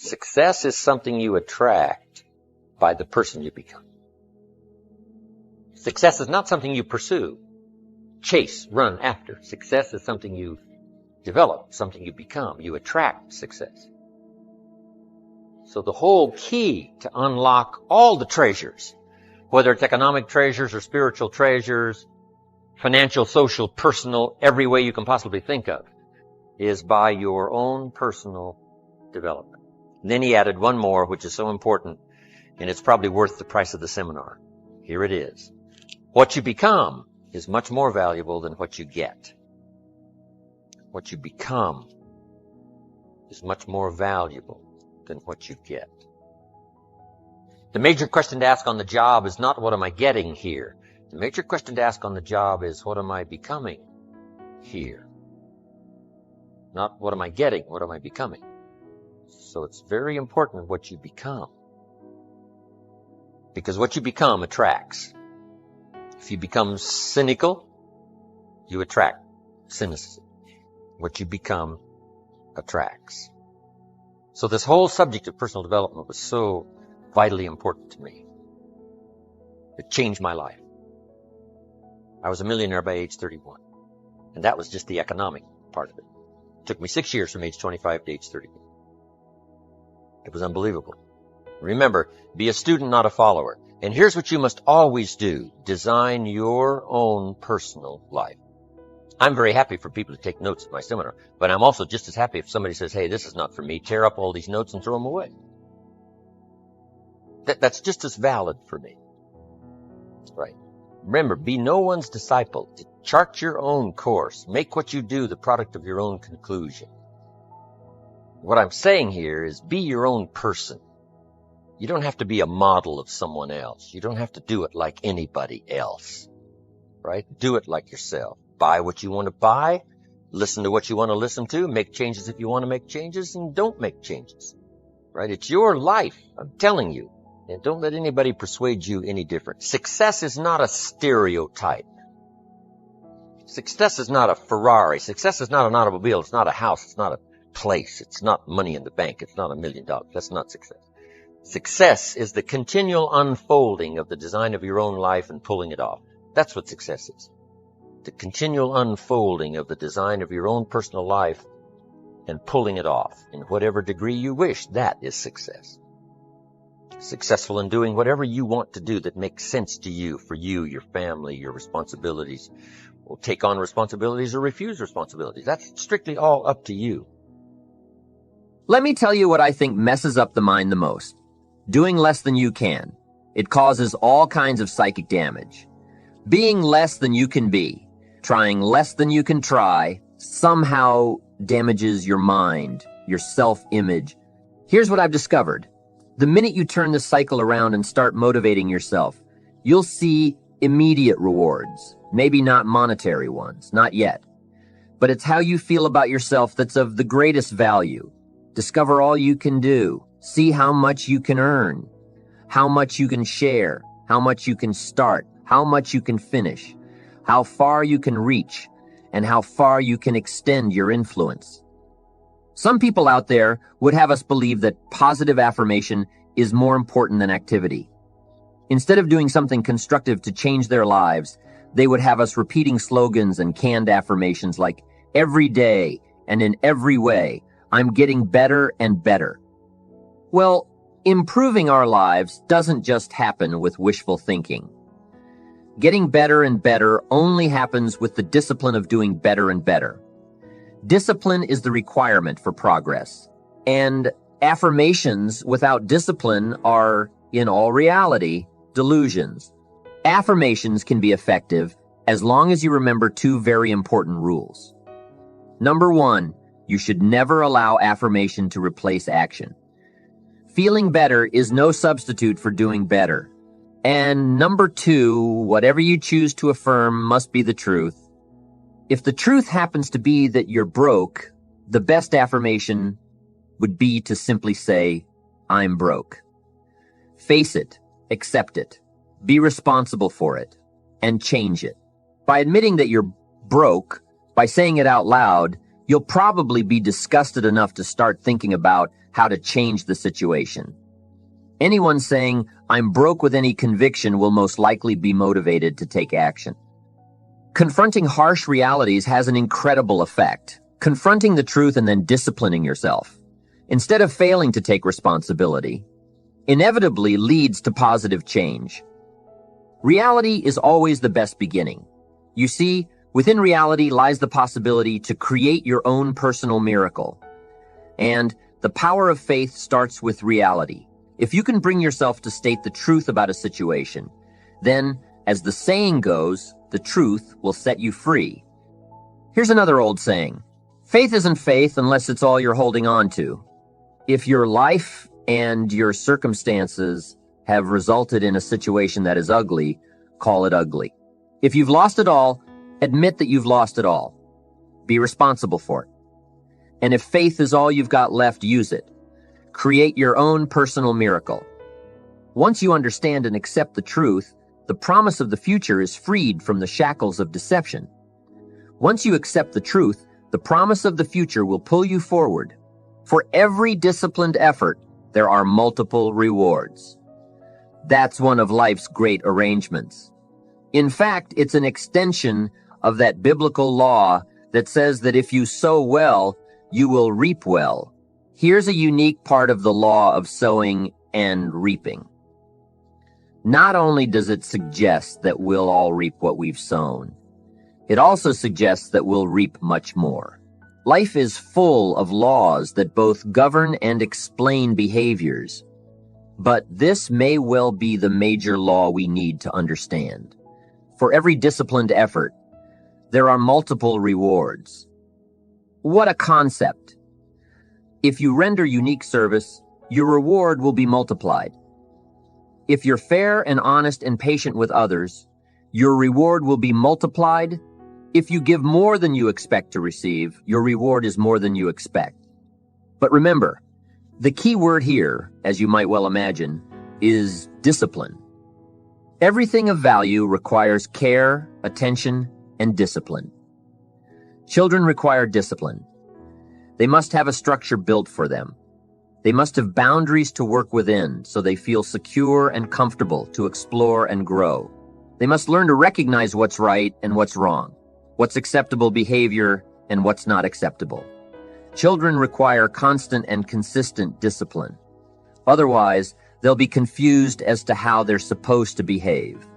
Success is something you attract by the person you become. Success is not something you pursue, chase, run after. Success is something you develop, something you become. You attract success. So the whole key to unlock all the treasures, whether it's economic treasures or spiritual treasures, financial, social, personal, every way you can possibly think of, is by your own personal development. And then he added one more, which is so important, and it's probably worth the price of the seminar. Here it is. What you become is much more valuable than what you get. What you become is much more valuable than what you get. The major question to ask on the job is not what am I getting here. The major question to ask on the job is what am I becoming here? Not what am I getting, what am I becoming? So it's very important what you become. Because what you become attracts. If you become cynical, you attract cynicism. What you become attracts. So this whole subject of personal development was so vitally important to me. It changed my life. I was a millionaire by age 31. And that was just the economic part of it. It took me 6 years from age 25 to age 31. It was unbelievable. Remember, be a student, not a follower. And here's what you must always do. Design your own personal life. I'm very happy for people to take notes at my seminar, but I'm also just as happy if somebody says, hey, this is not for me, tear up all these notes and throw them away. That's just as valid for me. Right. Remember, be no one's disciple. Chart your own course. Make what you do the product of your own conclusion. What I'm saying here is be your own person. You don't have to be a model of someone else. You don't have to do it like anybody else. Right? Do it like yourself. Buy what you want to buy. Listen to what you want to listen to. Make changes if you want to make changes, and don't make changes. Right? It's your life. I'm telling you. And don't let anybody persuade you any different. Success is not a stereotype. Success is not a Ferrari. Success is not an automobile. It's not a house. It's not a place. It's not money in the bank. It's not $1 million. That's not success. Success is the continual unfolding of the design of your own life and pulling it off. That's what success is. The continual unfolding of the design of your own personal life and pulling it off in whatever degree you wish. That is success. Successful in doing whatever you want to do that makes sense to you, for you, your family, your responsibilities. Or take on responsibilities or refuse responsibilities. That's strictly all up to you. Let me tell you what I think messes up the mind the most. Doing less than you can. It causes all kinds of psychic damage. Being less than you can be, trying less than you can try, somehow damages your mind, your self-image. Here's what I've discovered. The minute you turn the cycle around and start motivating yourself, you'll see immediate rewards. Maybe not monetary ones, not yet. But it's how you feel about yourself that's of the greatest value. Discover all you can do. See how much you can earn, how much you can share, how much you can start, how much you can finish, how far you can reach, and how far you can extend your influence. Some people out there would have us believe that positive affirmation is more important than activity. Instead of doing something constructive to change their lives, they would have us repeating slogans and canned affirmations like, every day and in every way, I'm getting better and better. Well, improving our lives doesn't just happen with wishful thinking. Getting better and better only happens with the discipline of doing better and better. Discipline is the requirement for progress. And affirmations without discipline are, in all reality, delusions. Affirmations can be effective as long as you remember two very important rules. Number one, you should never allow affirmation to replace action. Feeling better is no substitute for doing better. And number two, whatever you choose to affirm must be the truth. If the truth happens to be that you're broke, the best affirmation would be to simply say, I'm broke. Face it, accept it, be responsible for it, and change it. By admitting that you're broke, by saying it out loud, you'll probably be disgusted enough to start thinking about how to change the situation. Anyone saying, "I'm broke with any conviction," will most likely be motivated to take action. Confronting harsh realities has an incredible effect. Confronting the truth and then disciplining yourself, instead of failing to take responsibility, inevitably leads to positive change. Reality is always the best beginning. You see, within reality lies the possibility to create your own personal miracle. And the power of faith starts with reality. If you can bring yourself to state the truth about a situation, then, as the saying goes, the truth will set you free. Here's another old saying: faith isn't faith unless it's all you're holding on to. If your life and your circumstances have resulted in a situation that is ugly, call it ugly. If you've lost it all, admit that you've lost it all. Be responsible for it. And if faith is all you've got left, use it. Create your own personal miracle. Once you understand and accept the truth, the promise of the future is freed from the shackles of deception. Once you accept the truth, the promise of the future will pull you forward. For every disciplined effort, there are multiple rewards. That's one of life's great arrangements. In fact, it's an extension of that biblical law that says that if you sow well, you will reap well. Here's a unique part of the law of sowing and reaping. Not only does it suggest that we'll all reap what we've sown, it also suggests that we'll reap much more. Life is full of laws that both govern and explain behaviors. But this may well be the major law we need to understand. For every disciplined effort, there are multiple rewards. What a concept! If you render unique service, your reward will be multiplied. If you're fair and honest and patient with others, your reward will be multiplied. If you give more than you expect to receive, your reward is more than you expect. But remember, the key word here, as you might well imagine, is discipline. Everything of value requires care, attention, and discipline. Children require discipline. They must have a structure built for them. They must have boundaries to work within so they feel secure and comfortable to explore and grow. They must learn to recognize what's right and what's wrong, what's acceptable behavior and what's not acceptable. Children require constant and consistent discipline. Otherwise, they'll be confused as to how they're supposed to behave.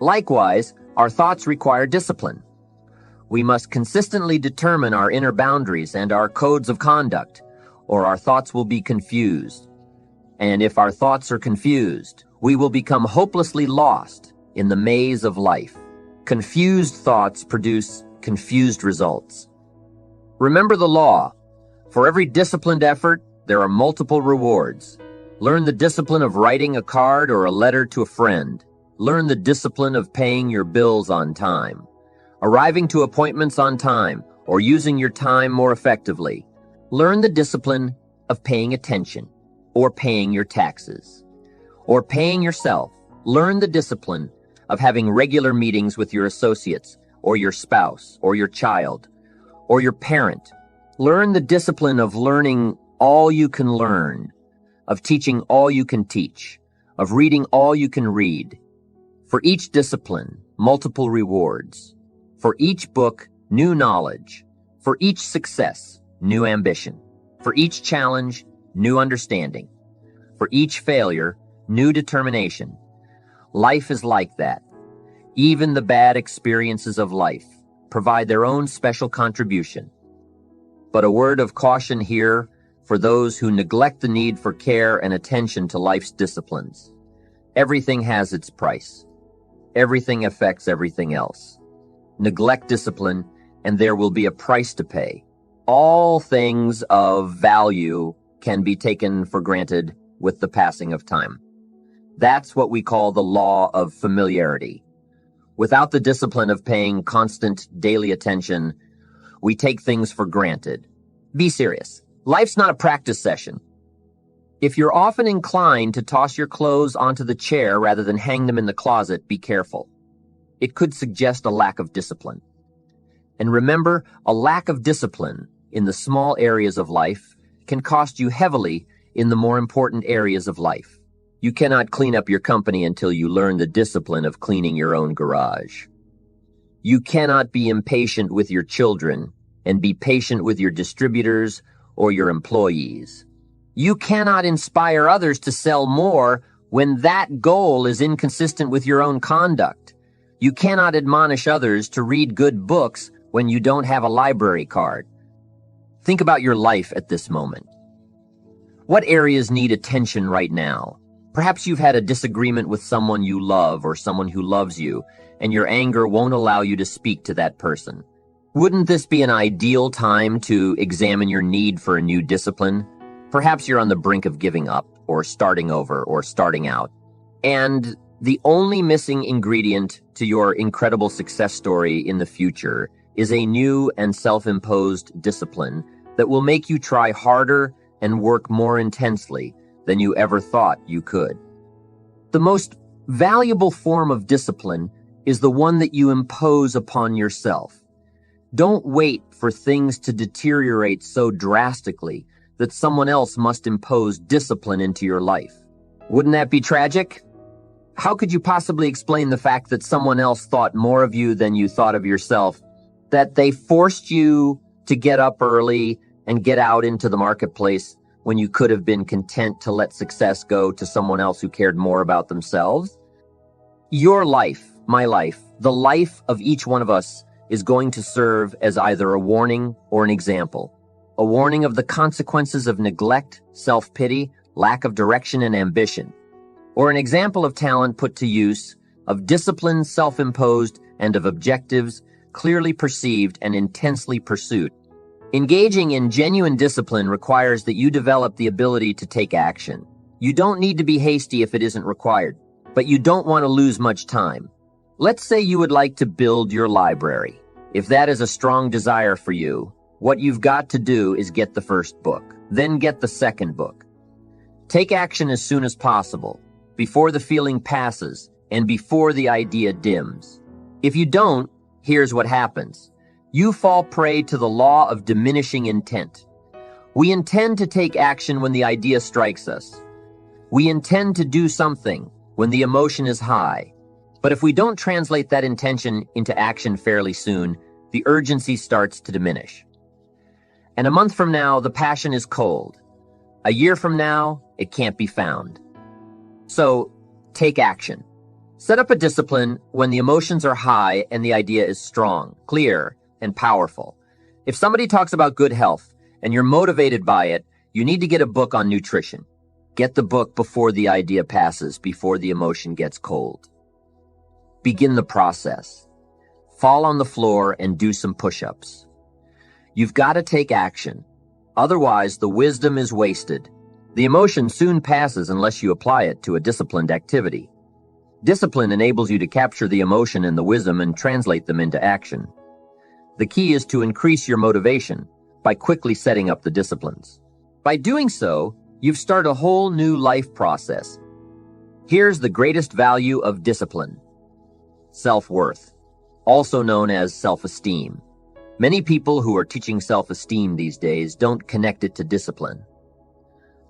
Likewise, our thoughts require discipline. We must consistently determine our inner boundaries and our codes of conduct, or our thoughts will be confused. And if our thoughts are confused, we will become hopelessly lost in the maze of life. Confused thoughts produce confused results. Remember the law. For every disciplined effort, there are multiple rewards. Learn the discipline of writing a card or a letter to a friend. Learn the discipline of paying your bills on time, arriving to appointments on time, or using your time more effectively. Learn the discipline of paying attention, or paying your taxes, or paying yourself. Learn the discipline of having regular meetings with your associates, or your spouse, or your child, or your parent. Learn the discipline of learning all you can learn, of teaching all you can teach, of reading all you can read. For each discipline, multiple rewards. For each book, new knowledge. For each success, new ambition. For each challenge, new understanding. For each failure, new determination. Life is like that. Even the bad experiences of life provide their own special contribution. But a word of caution here for those who neglect the need for care and attention to life's disciplines. Everything has its price. Everything affects everything else. Neglect discipline, and there will be a price to pay. All things of value can be taken for granted with the passing of time. That's what we call the law of familiarity. Without the discipline of paying constant daily attention, we take things for granted. Be serious. Life's not a practice session. If you're often inclined to toss your clothes onto the chair rather than hang them in the closet, be careful. It could suggest a lack of discipline. And remember, a lack of discipline in the small areas of life can cost you heavily in the more important areas of life. You cannot clean up your company until you learn the discipline of cleaning your own garage. You cannot be impatient with your children and be patient with your distributors or your employees. You cannot inspire others to sell more when that goal is inconsistent with your own conduct. You cannot admonish others to read good books when you don't have a library card. Think about your life at this moment. What areas need attention right now? Perhaps you've had a disagreement with someone you love or someone who loves you, and your anger won't allow you to speak to that person. Wouldn't this be an ideal time to examine your need for a new discipline? Perhaps you're on the brink of giving up, or starting over, or starting out. And the only missing ingredient to your incredible success story in the future is a new and self-imposed discipline that will make you try harder and work more intensely than you ever thought you could. The most valuable form of discipline is the one that you impose upon yourself. Don't wait for things to deteriorate so drastically that someone else must impose discipline into your life. Wouldn't that be tragic? How could you possibly explain the fact that someone else thought more of you than you thought of yourself, that they forced you to get up early and get out into the marketplace when you could have been content to let success go to someone else who cared more about themselves? Your life, my life, the life of each one of us is going to serve as either a warning or an example. A warning of the consequences of neglect, self-pity, lack of direction and ambition. Or an example of talent put to use, of discipline self-imposed and of objectives clearly perceived and intensely pursued. Engaging in genuine discipline requires that you develop the ability to take action. You don't need to be hasty if it isn't required, but you don't want to lose much time. Let's say you would like to build your library. If that is a strong desire for you, what you've got to do is get the first book, then get the second book. Take action as soon as possible, before the feeling passes and before the idea dims. If you don't, here's what happens. You fall prey to the law of diminishing intent. We intend to take action when the idea strikes us. We intend to do something when the emotion is high. But if we don't translate that intention into action fairly soon, the urgency starts to diminish. And a month from now, the passion is cold. A year from now, it can't be found. So, take action. Set up a discipline when the emotions are high and the idea is strong, clear, and powerful. If somebody talks about good health and you're motivated by it, you need to get a book on nutrition. Get the book before the idea passes, before the emotion gets cold. Begin the process. Fall on the floor and do some push-ups. You've got to take action. Otherwise, the wisdom is wasted. The emotion soon passes unless you apply it to a disciplined activity. Discipline enables you to capture the emotion and the wisdom and translate them into action. The key is to increase your motivation by quickly setting up the disciplines. By doing so, you've started a whole new life process. Here's the greatest value of discipline: self-worth, also known as self-esteem. Many people who are teaching self-esteem these days don't connect it to discipline.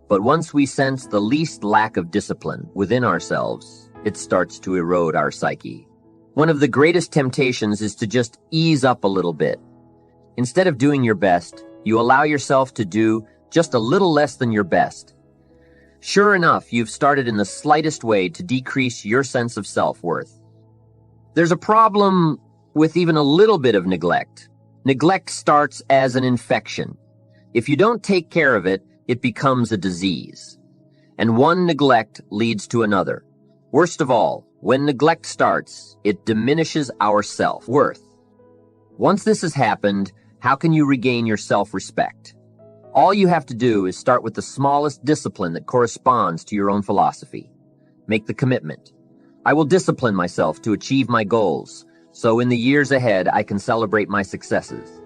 But once we sense the least lack of discipline within ourselves, it starts to erode our psyche. One of the greatest temptations is to just ease up a little bit. Instead of doing your best, you allow yourself to do just a little less than your best. Sure enough, you've started in the slightest way to decrease your sense of self-worth. There's a problem with even a little bit of neglect. Neglect starts as an infection. If you don't take care of it, it becomes a disease. And one neglect leads to another. Worst of all, when neglect starts, it diminishes our self-worth. Once this has happened, how can you regain your self-respect? All you have to do is start with the smallest discipline that corresponds to your own philosophy. Make the commitment. I will discipline myself to achieve my goals, so in the years ahead I can celebrate my successes.